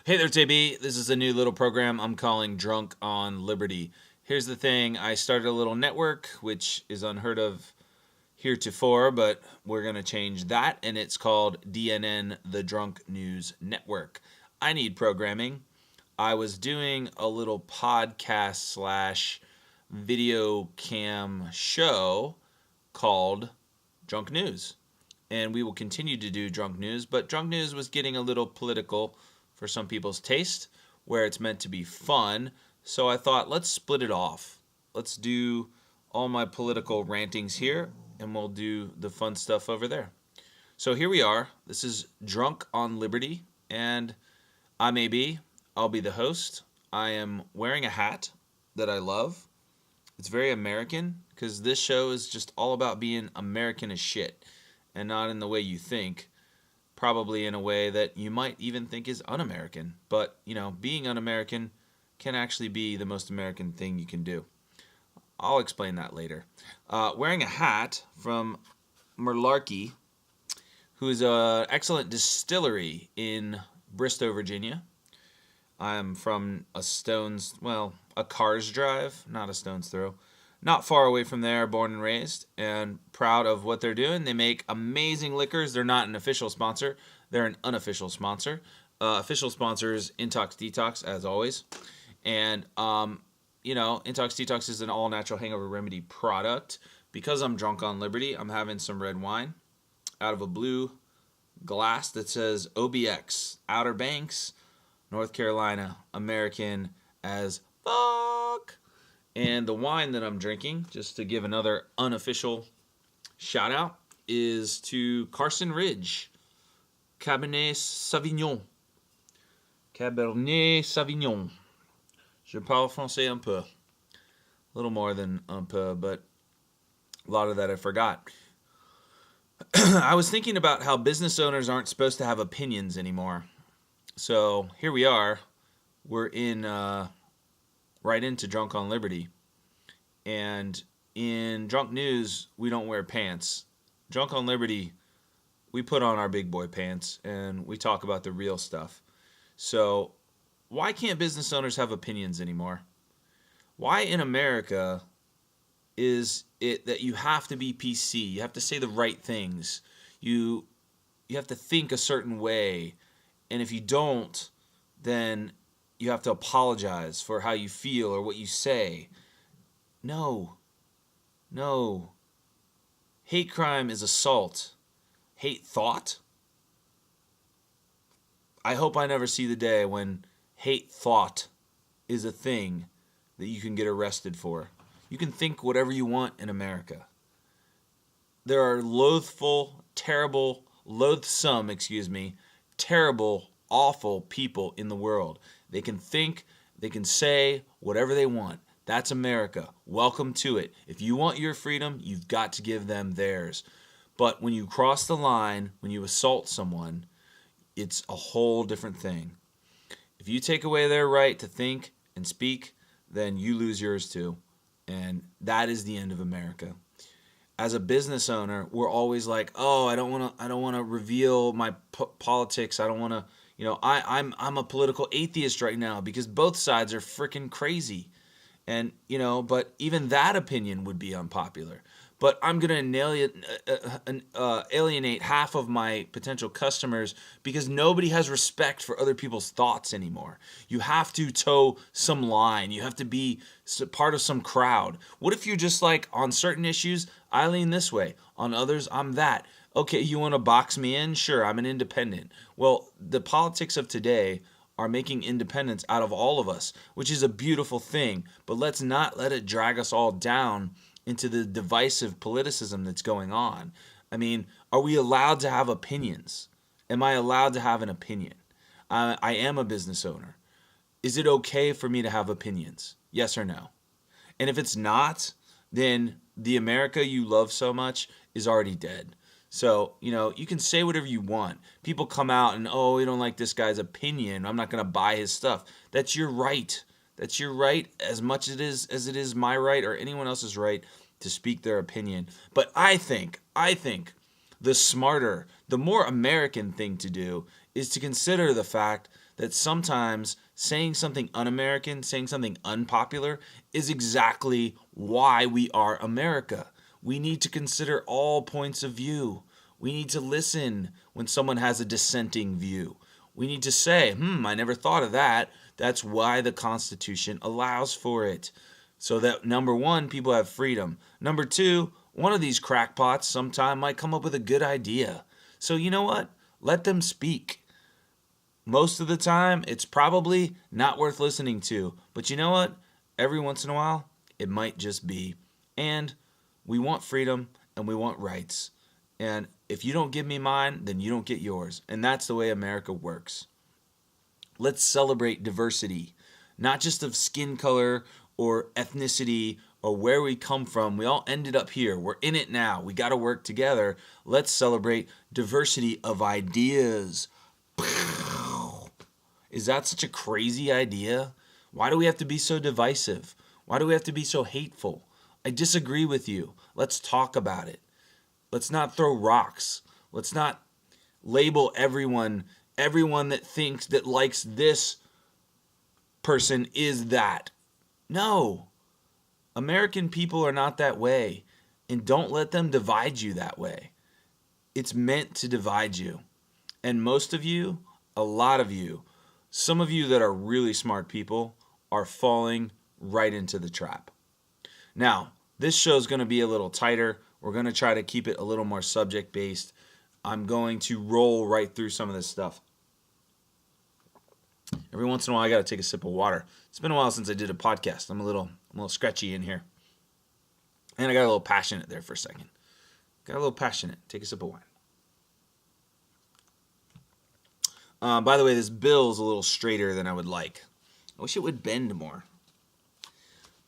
Hey there, JB. This is a new little program I'm calling Drunk on Liberty. Here's the thing, I started a little network, which is unheard of heretofore, but we're going to change that, and it's called DNN, the Drunk News Network. I need programming. I was doing a little podcast slash video cam show called Drunk News. And we will continue to do Drunk News, but Drunk News was getting a little political for some people's taste, where it's meant to be fun. So I thought, let's split it off. Let's do all my political rantings here, and we'll do the fun stuff over there. So here we are. This is Drunk on Liberty, and I'll be the host. I am wearing a hat that I love. It's very American because this show is just all about being American as shit and not in the way you think, probably in a way that you might even think is un-American. But, being un-American can actually be the most American thing you can do. I'll explain that later. Wearing a hat from Merlarkey, who is an excellent distillery in Bristow, Virginia. I'm from a car's drive, not a stone's throw. Not far away from there, born and raised, and proud of what they're doing. They make amazing liquors. They're not an official sponsor. They're an unofficial sponsor. Official sponsor is Intox Detox, as always. And, Intox Detox is an all-natural hangover remedy product. Because I'm drunk on Liberty, I'm having some red wine out of a blue glass that says OBX, Outer Banks, North Carolina, American as fuck. And the wine that I'm drinking, just to give another unofficial shout out, is to Carson Ridge Cabernet Sauvignon. Cabernet Sauvignon. Je parle français un peu. A little more than un peu, but a lot of that I forgot. I was thinking about how business owners aren't supposed to have opinions anymore. So here we are. We're in right into Drunk on Liberty. And in Drunk News, we don't wear pants. Drunk on Liberty, we put on our big boy pants and we talk about the real stuff. So why can't business owners have opinions anymore? Why in America is it that you have to be PC? You have to say the right things. You have to think a certain way. And if you don't, then you have to apologize for how you feel or what you say. No. Hate crime is assault. Hate thought? I hope I never see the day when hate thought is a thing that you can get arrested for. You can think whatever you want in America. There are terrible, awful people in the world. They can think, they can say whatever they want. That's America. Welcome to it. If you want your freedom, you've got to give them theirs. But when you cross the line, when you assault someone, it's a whole different thing. If you take away their right to think and speak, then you lose yours too. And that is the end of America. As a business owner, we're always like, "Oh, I don't want to reveal my politics. I don't want to, I'm a political atheist right now because both sides are freaking crazy." And, but even that opinion would be unpopular. But I'm going to alienate half of my potential customers because nobody has respect for other people's thoughts anymore. You have to toe some line. You have to be part of some crowd. What if you're just like, on certain issues, I lean this way. On others, I'm that. Okay, you want to box me in? Sure, I'm an independent. Well, the politics of today are making independence out of all of us, which is a beautiful thing. But let's not let it drag us all down into the divisive politicism that's going on. I mean, are we allowed to have opinions? Am I allowed to have an opinion? I am a business owner. Is it okay for me to have opinions? Yes or no? And if it's not, then the America you love so much is already dead. So, you can say whatever you want. People come out and, "Oh, we don't like this guy's opinion. I'm not going to buy his stuff." That's your right. That's your right as much as it is my right or anyone else's right to speak their opinion. But I think the more American thing to do is to consider the fact that sometimes saying something un-American, saying something unpopular is exactly why we are America. We need to consider all points of view. We need to listen when someone has a dissenting view. We need to say, I never thought of that. That's why the Constitution allows for it. So that, number one, people have freedom. Number two, one of these crackpots sometime might come up with a good idea. So you know what? Let them speak. Most of the time, it's probably not worth listening to. But you know what? Every once in a while, it might just be. And we want freedom and we want rights. And if you don't give me mine, then you don't get yours. And that's the way America works. Let's celebrate diversity, not just of skin color or ethnicity or where we come from. We all ended up here. We're in it now. We got to work together. Let's celebrate diversity of ideas. Is that such a crazy idea? Why do we have to be so divisive? Why do we have to be so hateful? I disagree with you. Let's talk about it. Let's not throw rocks. Let's not label everyone that thinks that likes this person is that. No. American people are not that way. And don't let them divide you that way. It's meant to divide you. And most of you, a lot of you, some of you that are really smart people are falling right into the trap. Now, this show is going to be a little tighter. We're going to try to keep it a little more subject-based. I'm going to roll right through some of this stuff. Every once in a while, I got to take a sip of water. It's been a while since I did a podcast. I'm a little scratchy in here. And I got a little passionate there for a second. Got a little passionate. Take a sip of wine. By the way, this bill's a little straighter than I would like. I wish it would bend more.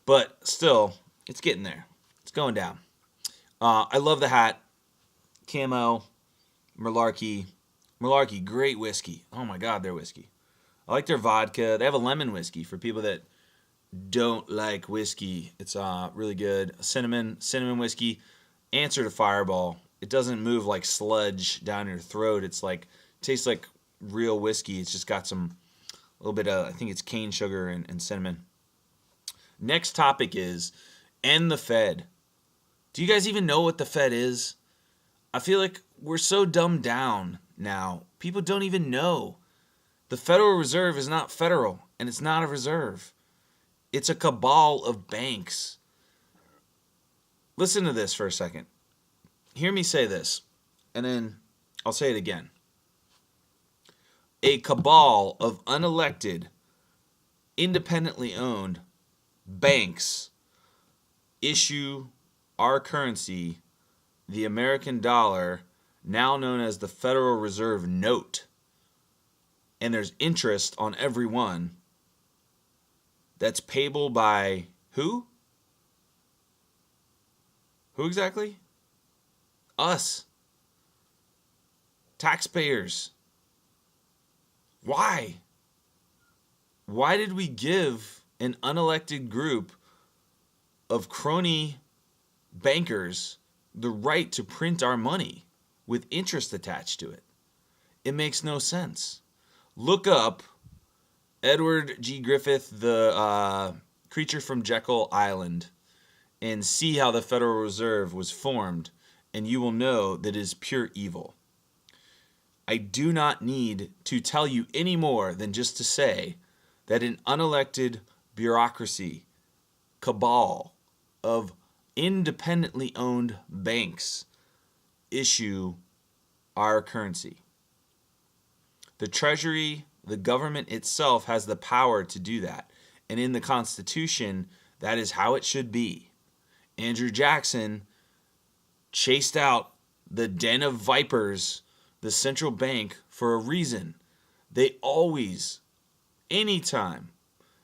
But still, it's getting there. It's going down. I love the hat. Camo. Malarkey. Malarkey, great whiskey. Oh my God, their whiskey. I like their vodka. They have a lemon whiskey for people that don't like whiskey. It's really good. Cinnamon whiskey. Answer to Fireball. It doesn't move like sludge down your throat. It's like, tastes like real whiskey. It's just got a little bit of, I think it's cane sugar and cinnamon. Next topic is end the Fed. Do you guys even know what the Fed is? I feel like we're so dumbed down now. People don't even know. The Federal Reserve is not federal, and it's not a reserve. It's a cabal of banks. Listen to this for a second. Hear me say this, and then I'll say it again. A cabal of unelected, independently owned banks issue our currency, the American dollar, now known as the Federal Reserve Note. And there's interest on every one. That's payable by who? Who exactly? Us. Taxpayers. Why? Why did we give an unelected group of crony bankers the right to print our money with interest attached to it? It makes no sense. Look up Edward G. Griffith, the creature from Jekyll Island, and see how the Federal Reserve was formed, and you will know that it is pure evil. I do not need to tell you any more than just to say that an unelected bureaucracy, cabal of independently owned banks issue our currency. The Treasury, the government itself, has the power to do that. And in the Constitution, that is how it should be. Andrew Jackson chased out the den of vipers, the central bank, for a reason. They always, anytime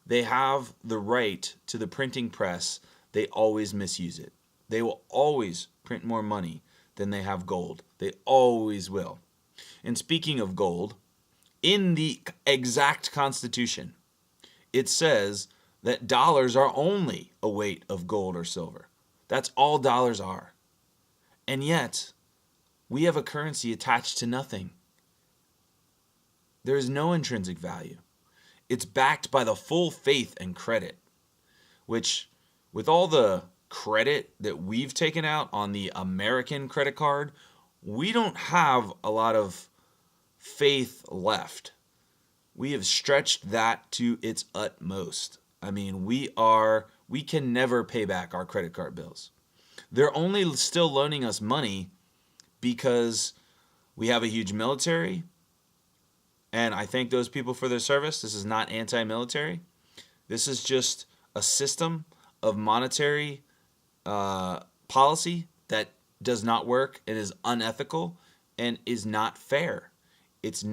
they have the right to the printing press, they always misuse it. They will always print more money than they have gold. They always will. And speaking of gold, in the exact Constitution, it says that dollars are only a weight of gold or silver. That's all dollars are. And yet, we have a currency attached to nothing. There is no intrinsic value. It's backed by the full faith and credit, which, with all the credit that we've taken out on the American credit card, we don't have a lot of faith left. We have stretched that to its utmost. I mean, we can never pay back our credit card bills. They're only still loaning us money because we have a huge military, and I thank those people for their service. This is not anti-military. This is just a system of monetary policy that does not work and is unethical and is not fair. It's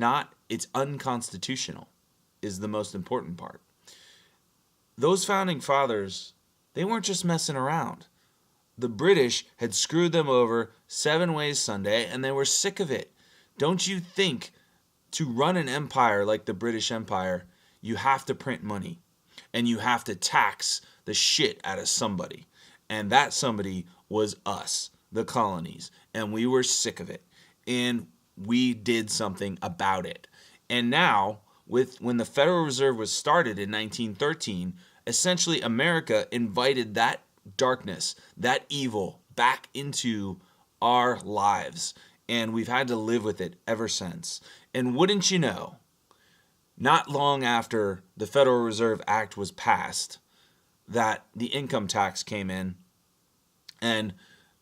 unconstitutional is the most important part. Those founding fathers, they weren't just messing around. The British had screwed them over 7 ways Sunday, and they were sick of it. Don't you think to run an empire like the British Empire, you have to print money and you have to tax the shit out of somebody? And that somebody was us, the colonies, and we were sick of it. And we did something about it. And now, when the Federal Reserve was started in 1913, essentially America invited that darkness, that evil, back into our lives. And we've had to live with it ever since. And wouldn't you know, not long after the Federal Reserve Act was passed, that the income tax came in, and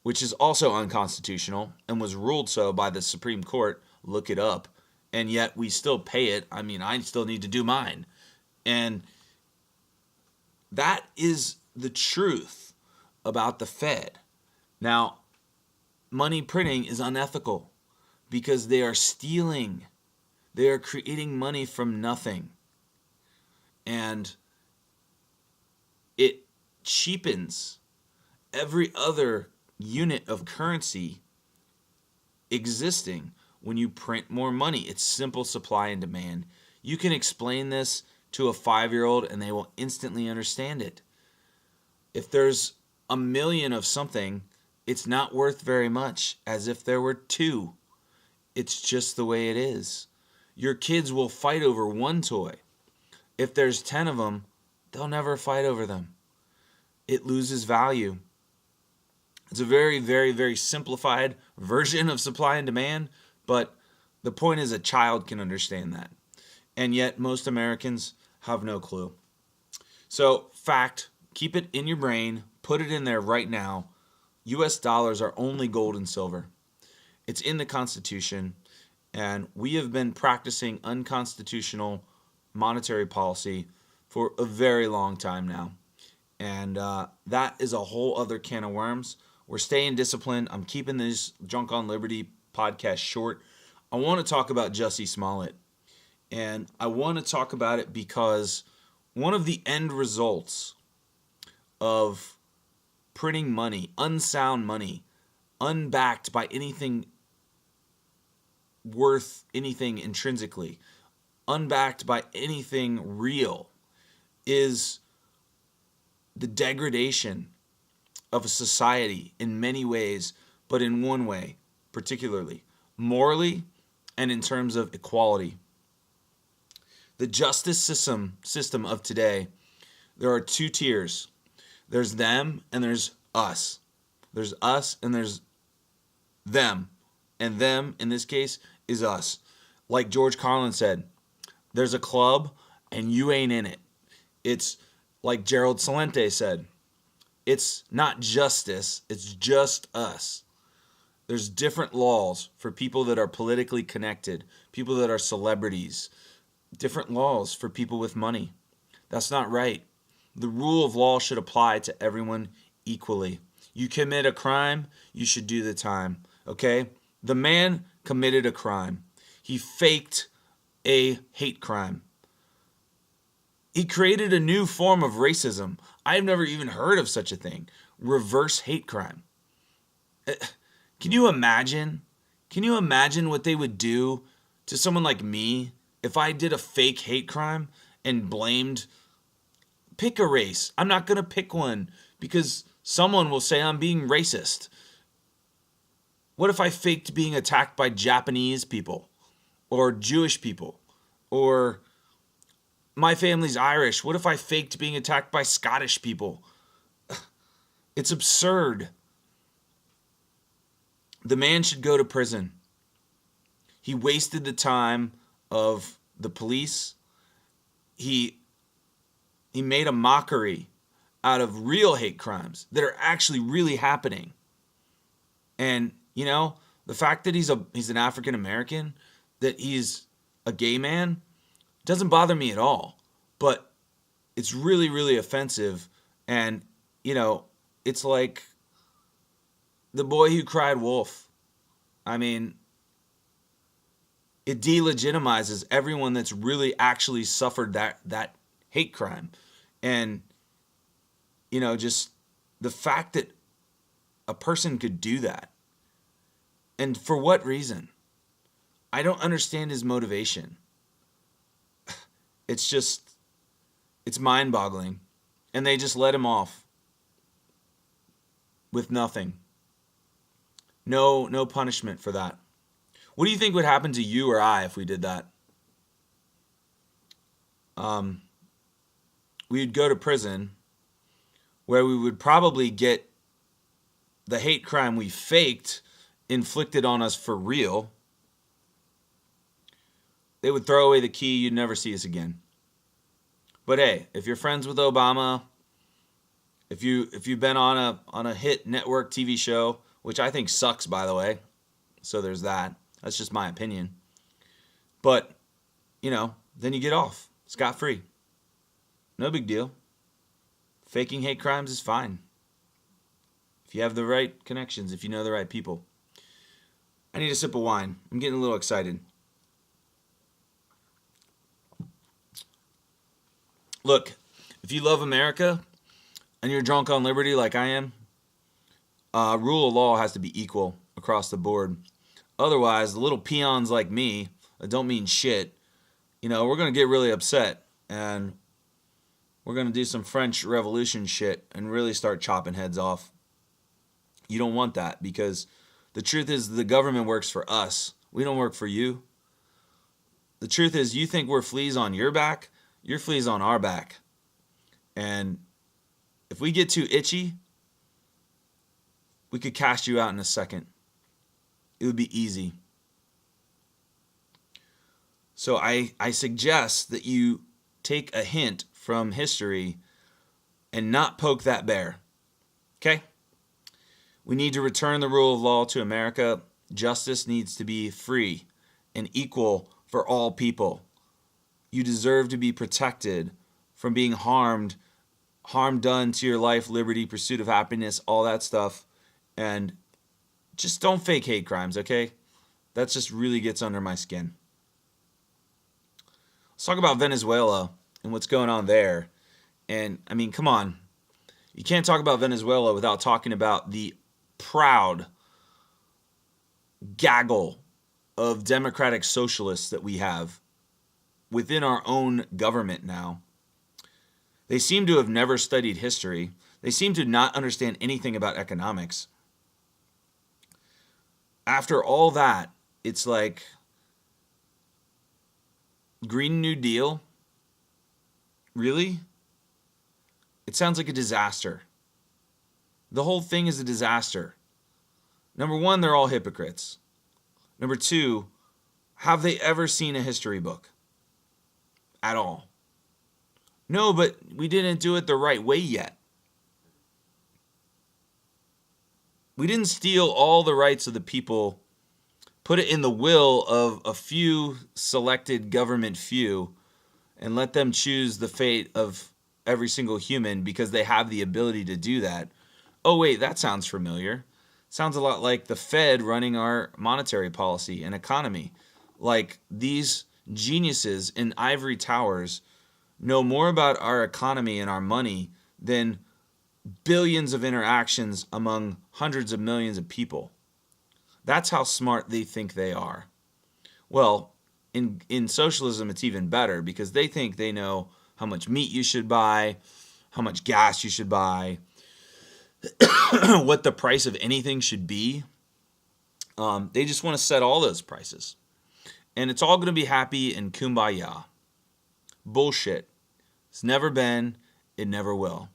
which is also unconstitutional and was ruled so by the Supreme Court. Look it up. And yet we still pay it. I mean, I still need to do mine. And that is the truth about the Fed. Now, money printing is unethical because they are stealing. They are creating money from nothing. And it cheapens every other unit of currency existing when you print more money. It's simple supply and demand. You can explain this to a 5-year-old and they will instantly understand it. If there's a million of something, it's not worth very much as if there were 2. It's just the way it is. Your kids will fight over one toy. If there's 10 of them, they'll never fight over them. It loses value. It's a very, very, very simplified version of supply and demand, but the point is a child can understand that. And yet most Americans have no clue. So, fact, keep it in your brain, put it in there right now. US dollars are only gold and silver. It's in the Constitution, and we have been practicing unconstitutional monetary policy for a very long time now. And that is a whole other can of worms. We're staying disciplined. I'm keeping this Drunk on Liberty podcast short. I want to talk about Jussie Smollett. And I want to talk about it because one of the end results of printing money, unsound money, unbacked by anything worth anything intrinsically, unbacked by anything real, is the degradation of a society in many ways, but in one way particularly, morally and in terms of equality. The justice system of today, there are 2 tiers. There's them and there's us. There's us and there's them. And them, in this case, is us. Like George Carlin said, there's a club and you ain't in it. It's like Gerald Celente said, it's not justice, it's just us. There's different laws for people that are politically connected, people that are celebrities, different laws for people with money. That's not right. The rule of law should apply to everyone equally. You commit a crime, you should do the time, okay? The man committed a crime. He faked a hate crime. He created a new form of racism. I've never even heard of such a thing. Reverse hate crime. Can you imagine? Can you imagine what they would do to someone like me if I did a fake hate crime and blamed, pick a race. I'm not going to pick one because someone will say I'm being racist. What if I faked being attacked by Japanese people or Jewish people? Or my family's Irish. What if I faked being attacked by Scottish people? It's absurd. The man should go to prison. He wasted the time of the police. He made a mockery out of real hate crimes that are actually really happening. And, the fact that he's an African American, that he's a gay man, doesn't bother me at all. But it's really, really offensive. And, it's like the boy who cried wolf. I mean, it delegitimizes everyone that's really actually suffered that hate crime. And, just the fact that a person could do that. And for what reason? I don't understand his motivation. It's mind-boggling. And they just let him off with nothing. No punishment for that. What do you think would happen to you or I if we did that? We'd go to prison where we would probably get the hate crime we faked inflicted on us for real. They would throw away the key. You'd never see us again. But hey, if you're friends with Obama, if you've been on a hit network TV show, which I think sucks, by the way, so there's that. That's just my opinion. But, then you get off scot-free. No big deal. Faking hate crimes is fine. If you have the right connections, if you know the right people. I need a sip of wine. I'm getting a little excited. Look, if you love America and you're drunk on liberty like I am, rule of law has to be equal across the board. Otherwise, the little peons like me that don't mean shit, we're going to get really upset and we're going to do some French Revolution shit and really start chopping heads off. You don't want that because the truth is the government works for us. We don't work for you. The truth is you think we're fleas on your back, you're fleas on our back. And if we get too itchy, we could cast you out in a second. It would be easy. So I suggest that you take a hint from history and not poke that bear. Okay? We need to return the rule of law to America. Justice needs to be free and equal for all people. You deserve to be protected from being harm done to your life, liberty, pursuit of happiness, all that stuff. And just don't fake hate crimes, okay? That just really gets under my skin. Let's talk about Venezuela and what's going on there. And, come on. You can't talk about Venezuela without talking about the proud gaggle of democratic socialists that we have within our own government now. They seem to have never studied history. They seem to not understand anything about economics. After all that, it's like Green New Deal? Really? It sounds like a disaster. The whole thing is a disaster. Number one, they're all hypocrites. Number two, have they ever seen a history book? At all. No, but we didn't do it the right way yet. We didn't steal all the rights of the people, put it in the will of a few selected government few, and let them choose the fate of every single human because they have the ability to do that. Oh, wait, that sounds familiar. Sounds a lot like the Fed running our monetary policy and economy. Like these geniuses in ivory towers know more about our economy and our money than billions of interactions among hundreds of millions of people. That's how smart they think they are. Well, in socialism, it's even better because they think they know how much meat you should buy, how much gas you should buy, what the price of anything should be. They just want to set all those prices. and it's all going to be happy and kumbaya. Bullshit. It's never been, it never will.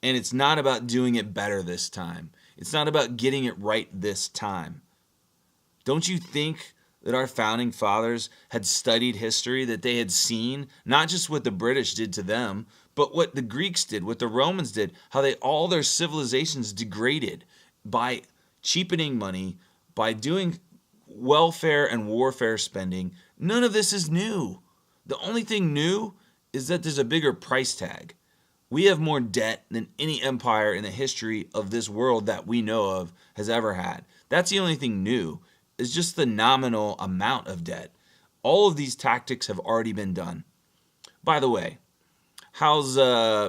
And it's not about doing it better this time. It's not about getting it right this time. Don't you think that our founding fathers had studied history, that they had seen not just what the British did to them, but what the Greeks did, what the Romans did, how all their civilizations degraded by cheapening money, by doing welfare and warfare spending? None of this is new. The only thing new is that there's a bigger price tag. We have more debt than any empire in the history of this world that we know of has ever had. That's the only thing new. It's just the nominal amount of debt. All of these tactics have already been done. By the way, how's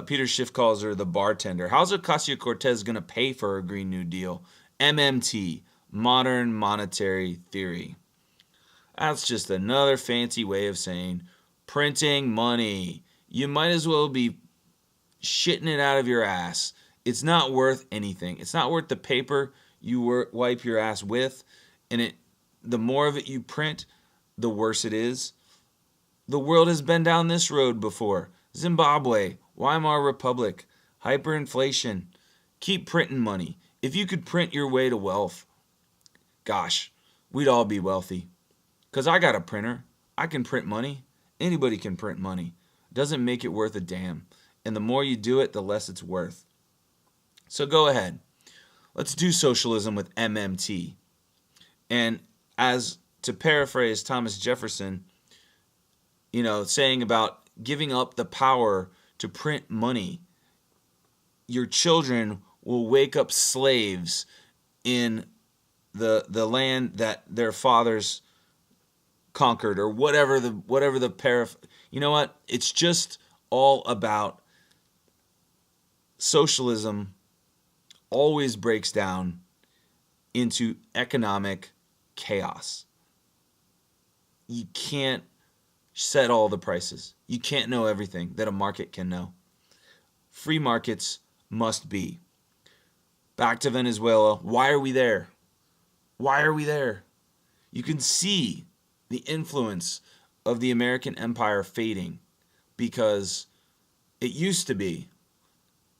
Peter Schiffhauser, the bartender, how's Ocasio-Cortez going to pay for a Green New Deal? MMT, Modern Monetary Theory. That's just another fancy way of saying printing money. You might as well be shitting it out of your ass. It's not worth anything. It's not worth the paper you wipe your ass with. And the more of it you print, the worse it is. The world has been down this road before. Zimbabwe, Weimar Republic, hyperinflation. Keep printing money. If you could print your way to wealth, gosh, we'd all be wealthy. Because I got a printer. I can print money. Anybody can print money. Doesn't make it worth a damn. And the more you do it, the less it's worth. So go ahead. Let's do socialism with MMT. And as to paraphrase Thomas Jefferson, saying about giving up the power to print money, your children will wake up slaves in the land that their fathers conquered, or whatever the you know what? It's just all about socialism. Always breaks down into economic chaos. You can't set all the prices. You can't know everything that a market can know. Free markets must be. Back to Venezuela. Why are we there? Why are we there? You can see the influence of the American empire fading, because it used to be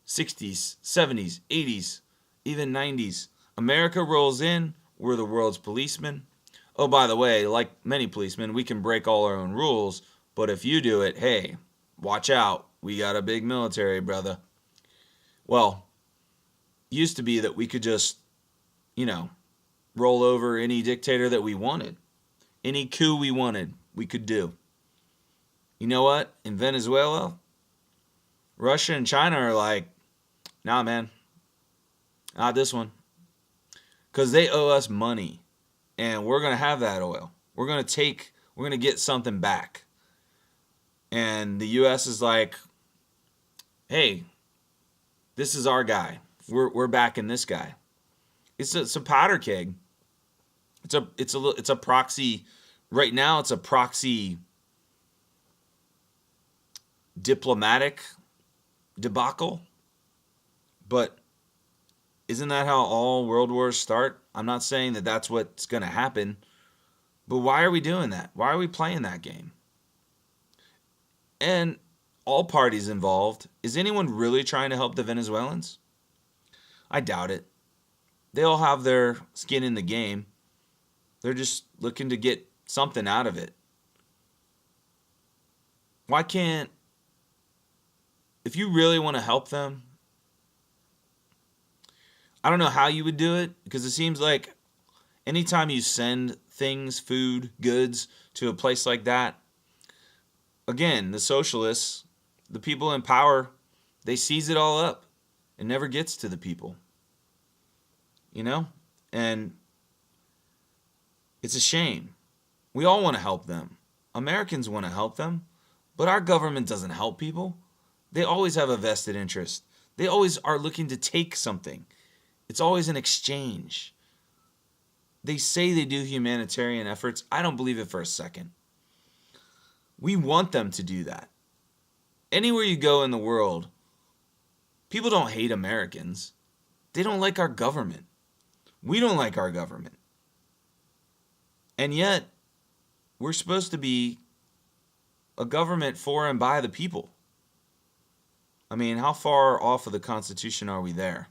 60s, 70s, 80s, even 90s. America rolls in. We're the world's policemen. Oh, by the way, like many policemen, we can break all our own rules, but if you do it, hey, watch out. We got a big military, brother. Well, used to be that we could just, roll over any dictator that we wanted. Any coup we wanted, we could do. You know what? In Venezuela, Russia and China are like, nah, man, not this one. Because they owe us money, and we're going to have that oil. We're going to get something back. And the U.S. is like, hey, this is our guy. We're backing this guy. It's a powder keg. It's a proxy. Right now, it's a proxy diplomatic debacle. But isn't that how all world wars start? I'm not saying that that's what's going to happen. But why are we doing that? Why are we playing that game? And all parties involved, is anyone really trying to help the Venezuelans? I doubt it. They all have their skin in the game. They're just looking to get something out of it. Why can't, if you really want to help them, I don't know how you would do it, because it seems like anytime you send things, food, goods, to a place like that, again, the socialists, the people in power, they seize it all up. It never gets to the people. And it's a shame. We all want to help them. Americans want to help them, but our government doesn't help people. They always have a vested interest. They always are looking to take something. It's always an exchange. They say they do humanitarian efforts. I don't believe it for a second. We want them to do that. Anywhere you go in the world, people don't hate Americans. They don't like our government. We don't like our government. And yet, we're supposed to be a government for and by the people. I mean, how far off of the Constitution are we there?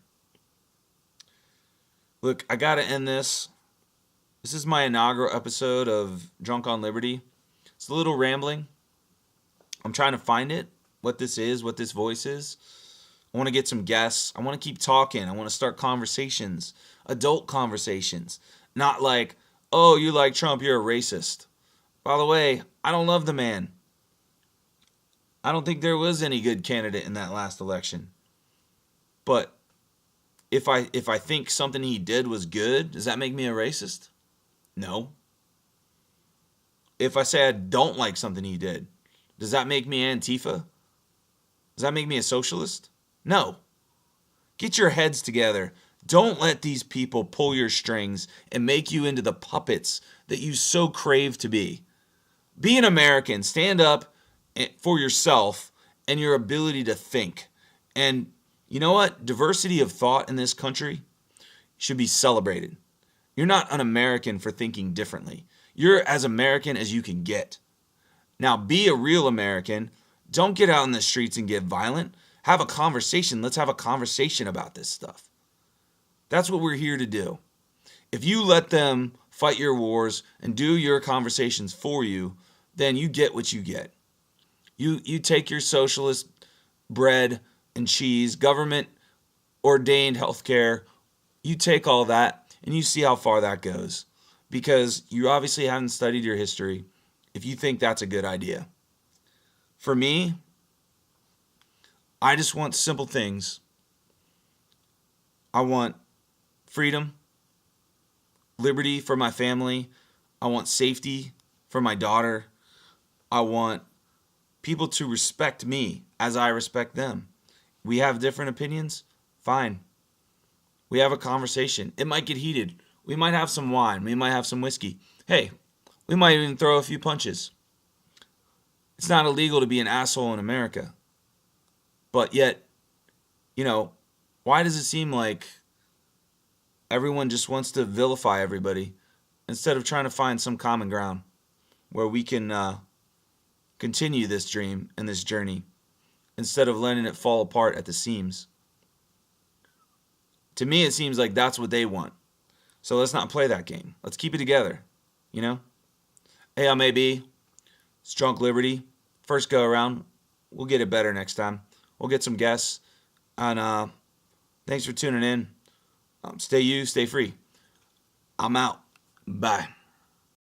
Look, I got to end this. This is my inaugural episode of Drunk on Liberty. It's a little rambling. I'm trying to find it, what this is, what this voice is. I want to get some guests. I want to keep talking. I want to start conversations, adult conversations. Not like, oh, you like Trump, you're a racist. By the way, I don't love the man. I don't think there was any good candidate in that last election. But if I think something he did was good, does that make me a racist? No. If I say I don't like something he did, does that make me Antifa? Does that make me a socialist? No. Get your heads together. Don't let these people pull your strings and make you into the puppets that you so crave to be. Be an American. Stand up for yourself and your ability to think. And you know what? Diversity of thought in this country should be celebrated. You're not an American for thinking differently. You're as American as you can get. Now, be a real American. Don't get out in the streets and get violent. Have a conversation. Let's have a conversation about this stuff. That's what we're here to do. If you let them fight your wars and do your conversations for you, then you get what you get. You take your socialist bread and cheese, government ordained healthcare, you take all that and you see how far that goes. Because you obviously haven't studied your history if you think that's a good idea. For me, I just want simple things. I want freedom, liberty for my family. I want safety for my daughter. I want people to respect me as I respect them. We have different opinions. Fine. We have a conversation. It might get heated. We might have some wine. We might have some whiskey. Hey, we might even throw a few punches. It's not illegal to be an asshole in America. But yet, why does it seem like everyone just wants to vilify everybody instead of trying to find some common ground where we can continue this dream and this journey instead of letting it fall apart at the seams? To me, it seems like that's what they want. So let's not play that game. Let's keep it together, Hey, I'm AB. It's Drunk Liberty. First go around. We'll get it better next time. We'll get some guests. And thanks for tuning in. Stay you, stay free. I'm out. Bye.